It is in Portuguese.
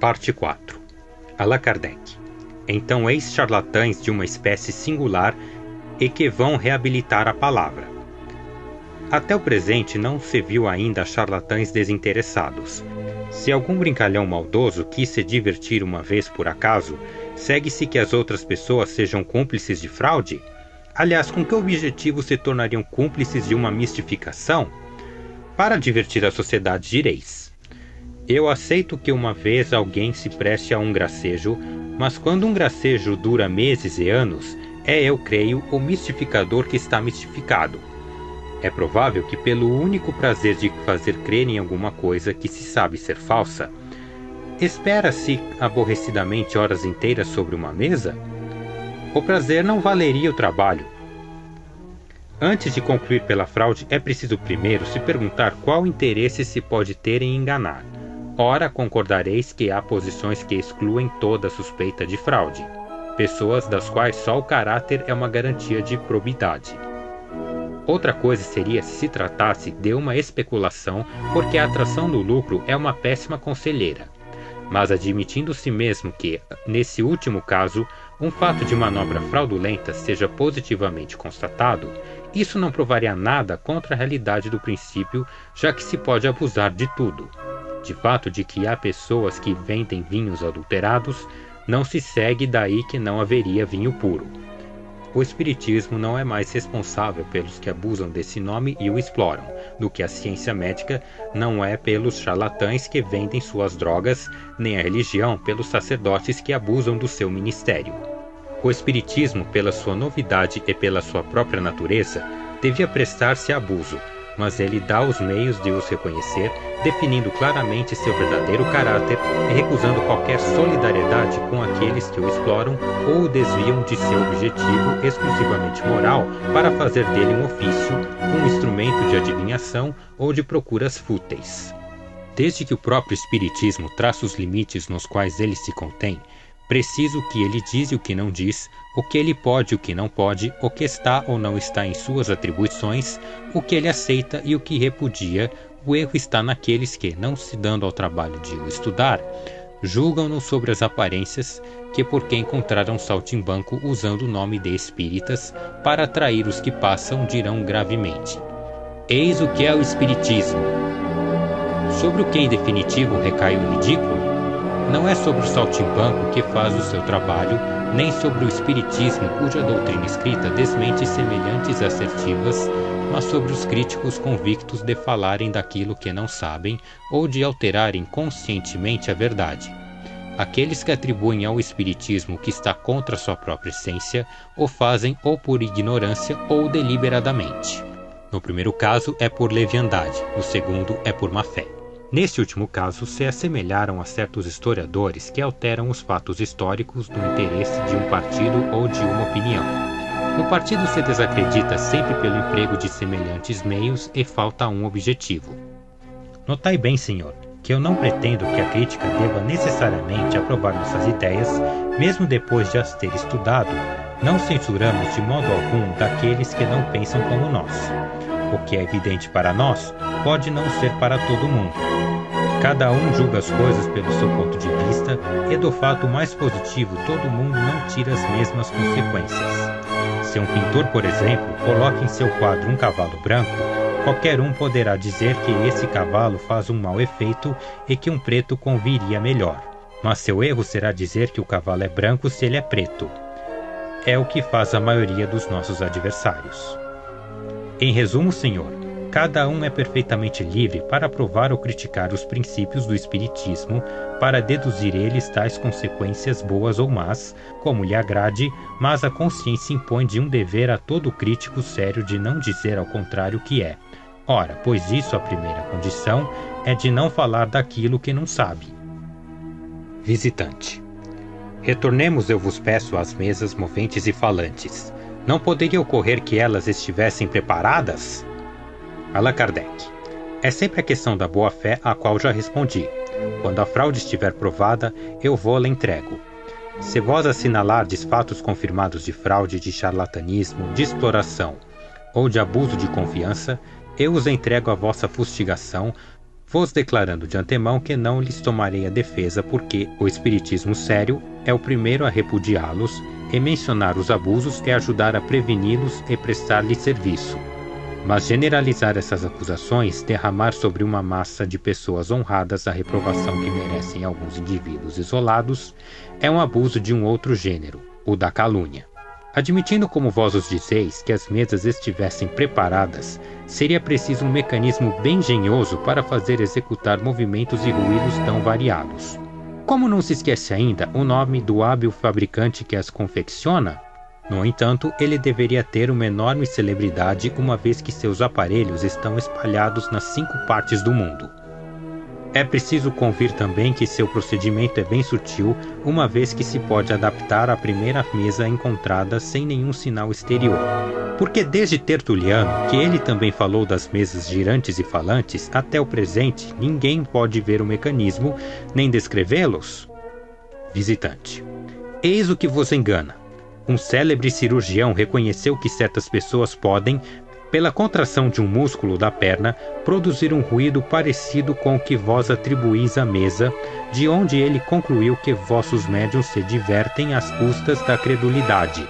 Parte 4. Allan Kardec. Então eis charlatães de uma espécie singular e que vão reabilitar a palavra. Até o presente não se viu ainda charlatães desinteressados. Se algum brincalhão maldoso quis se divertir uma vez por acaso, segue-se que as outras pessoas sejam cúmplices de fraude? Aliás, com que objetivo se tornariam cúmplices de uma mistificação? Para divertir a sociedade, direis: eu aceito que uma vez alguém se preste a um gracejo, mas quando um gracejo dura meses e anos, é, eu creio, o mistificador que está mistificado. É provável que pelo único prazer de fazer crer em alguma coisa que se sabe ser falsa, espera-se aborrecidamente horas inteiras sobre uma mesa? O prazer não valeria o trabalho. Antes de concluir pela fraude, é preciso primeiro se perguntar qual interesse se pode ter em enganar. Ora, concordareis que há posições que excluem toda suspeita de fraude, pessoas das quais só o caráter é uma garantia de probidade. Outra coisa seria se tratasse de uma especulação, porque a atração do lucro é uma péssima conselheira. Mas admitindo-se mesmo que, nesse último caso, um fato de manobra fraudulenta seja positivamente constatado, isso não provaria nada contra a realidade do princípio, já que se pode abusar de tudo. De fato de que há pessoas que vendem vinhos adulterados, não se segue daí que não haveria vinho puro. O espiritismo não é mais responsável pelos que abusam desse nome e o exploram, do que a ciência médica não é pelos charlatães que vendem suas drogas, nem a religião pelos sacerdotes que abusam do seu ministério. O espiritismo, pela sua novidade e pela sua própria natureza, devia prestar-se a abuso, mas ele dá os meios de os reconhecer, definindo claramente seu verdadeiro caráter e recusando qualquer solidariedade com aqueles que o exploram ou o desviam de seu objetivo exclusivamente moral para fazer dele um ofício, um instrumento de adivinhação ou de procuras fúteis. Desde que o próprio espiritismo traça os limites nos quais ele se contém, preciso o que ele diz e o que não diz, o que ele pode e o que não pode, o que está ou não está em suas atribuições, o que ele aceita e o que repudia. O erro está naqueles que, não se dando ao trabalho de o estudar, julgam-no sobre as aparências, que porque encontraram saltimbanco usando o nome de espíritas, para atrair os que passam, dirão gravemente: eis o que é o espiritismo. Sobre o que em definitivo recai o ridículo? Não é sobre o saltimbanco que faz o seu trabalho, nem sobre o espiritismo cuja doutrina escrita desmente semelhantes assertivas, mas sobre os críticos convictos de falarem daquilo que não sabem ou de alterarem conscientemente a verdade. Aqueles que atribuem ao espiritismo o que está contra sua própria essência, o fazem ou por ignorância ou deliberadamente. No primeiro caso é por leviandade, no segundo é por má-fé. Neste último caso, se assemelharam a certos historiadores que alteram os fatos históricos do interesse de um partido ou de uma opinião. Um partido se desacredita sempre pelo emprego de semelhantes meios e falta um objetivo. Notai bem, senhor, que eu não pretendo que a crítica deva necessariamente aprovar nossas ideias, mesmo depois de as ter estudado. Não censuramos de modo algum daqueles que não pensam como nós. O que é evidente para nós pode não ser para todo mundo. Cada um julga as coisas pelo seu ponto de vista e do fato mais positivo todo mundo não tira as mesmas consequências. Se um pintor, por exemplo, coloca em seu quadro um cavalo branco, qualquer um poderá dizer que esse cavalo faz um mau efeito e que um preto conviria melhor. Mas seu erro será dizer que o cavalo é branco se ele é preto. É o que faz a maioria dos nossos adversários. Em resumo, senhor, cada um é perfeitamente livre para aprovar ou criticar os princípios do espiritismo, para deduzir eles tais consequências boas ou más, como lhe agrade, mas a consciência impõe de um dever a todo crítico sério de não dizer ao contrário que é. Ora, pois isso a primeira condição é de não falar daquilo que não sabe. Visitante. Retornemos, eu vos peço, às mesas moventes e falantes. Não poderia ocorrer que elas estivessem preparadas? Allan Kardec. É sempre a questão da boa-fé a qual já respondi. Quando a fraude estiver provada, eu vou-la entrego. Se vós assinalardes fatos confirmados de fraude, de charlatanismo, de exploração ou de abuso de confiança, eu os entrego à vossa fustigação, vos declarando de antemão que não lhes tomarei a defesa, porque o espiritismo sério é o primeiro a repudiá-los, e mencionar os abusos é ajudar a preveni-los e prestar-lhes serviço. Mas generalizar essas acusações, derramar sobre uma massa de pessoas honradas a reprovação que merecem alguns indivíduos isolados, é um abuso de um outro gênero, o da calúnia. Admitindo, como vós os dizeis, que as mesas estivessem preparadas, seria preciso um mecanismo bem engenhoso para fazer executar movimentos e ruídos tão variados. Como não se esquece ainda o nome do hábil fabricante que as confecciona? No entanto, ele deveria ter uma enorme celebridade, uma vez que seus aparelhos estão espalhados nas 5 partes do mundo. É preciso convir também que seu procedimento é bem sutil, uma vez que se pode adaptar à primeira mesa encontrada sem nenhum sinal exterior. Porque desde Tertuliano, que ele também falou das mesas girantes e falantes, até o presente ninguém pode ver o mecanismo, nem descrevê-los? Visitante. Eis o que vos engana. Um célebre cirurgião reconheceu que certas pessoas podem, pela contração de um músculo da perna, produzir um ruído parecido com o que vós atribuís à mesa, de onde ele concluiu que vossos médiuns se divertem às custas da credulidade.